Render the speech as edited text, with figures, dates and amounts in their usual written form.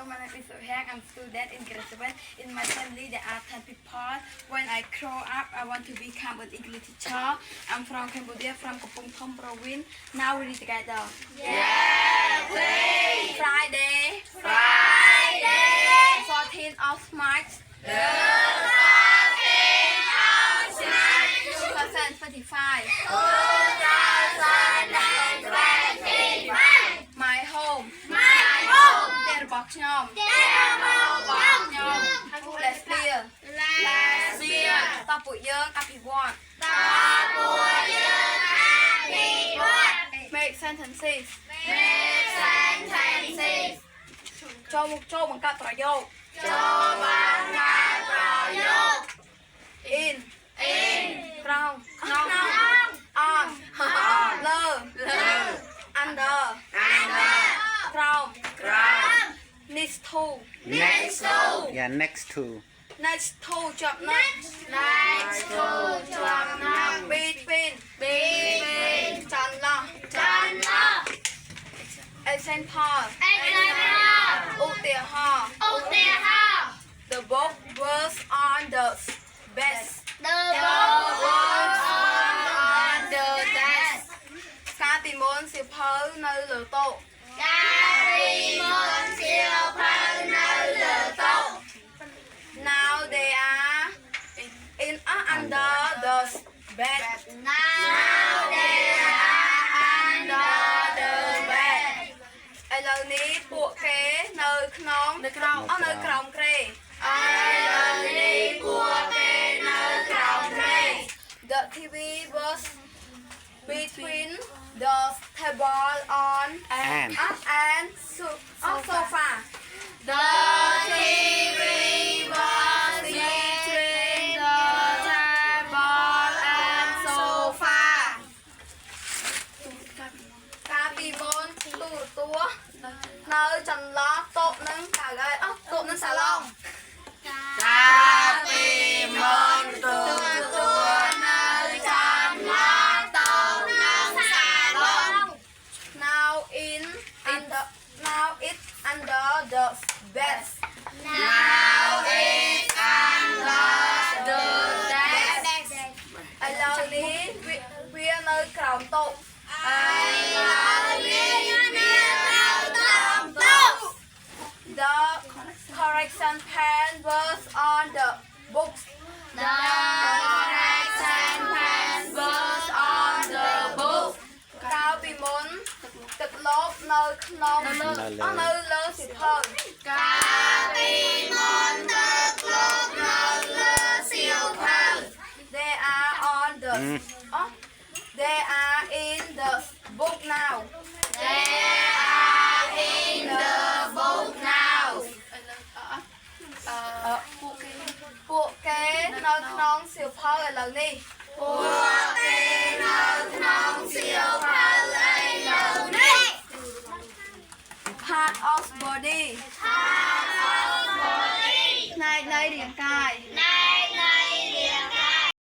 my name is Sohyang. I'm student in grade 7. In my family, there are 10 people. When I grow up, I want to become an English teacher. I'm from Cambodia, from Kampong Thom province. Now we read together. Yeah, please. Friday. Friday. 14th of March. The 14th of March. 2025. 2025. My home. My home. ផ្ទះរបស់ខ្ញុំ Let's clear. Last year. តោះពួកយើងអភិវឌ្ឍ តពួកយើងអភិវឌ្ឍ Make sentences. Make sentences. ចូលមុខចូលបង្កើតប្រយោគ ចូលបង្កើតប្រយោគ In. In. ក្រោមក្នុង On. លើ Under. Under. ក្រោម ក្រោម Next to. Next to. Yeah, next to. Next to ជាប់ណាស់ Next to ជាប់ណាស់ Between. Between ចន្លោះ ចន្លោះ Example. Example ឧទាហរណ៍ ឧទាហរណ៍ The book was on the best. The book was on the desk. កាលពីមុនសៀវភៅនៅលើតុ កាលពីមុនសៀវភៅនៅលើតុ Now they are in under the bed. Now they are under the bed. ឥឡូវនេះពួកគេនៅក្នុងនៅក្រោមក្រេ ឥឡូវនេះពួកគេនៅក្រោមគ្រែ The TV was between the table on And. sofa. The TV was between the table and sofa. កាលពីមុនទូរទស្សន៍នៅចន្លោះតុនឹងកៅហើយតុនឹងសាឡុង កាលពីមុនទូរទស្សន៍នៅចំឡោះតុនិងសាឡុង Now it's under the bed. Now it's under the desk. ឥឡូវនេះវានៅក្រោមតុ ឥឡូវនេះមានក្រោមតុ The correction pen was on the books. The correction pen was on the book. កាលពីមុនទឹកលបនៅក្នុងនៅលើសៀវភៅ កាលពីមុនទឹកលបនៅលើសៀវភៅ They are on the They are in the book now. They are in the book now. ពួកគេនៅក្នុងសៀវភៅឥឡូវនេះ ពួកគេនៅក្នុងសៀវភៅឥឡូវនេះ Part of body.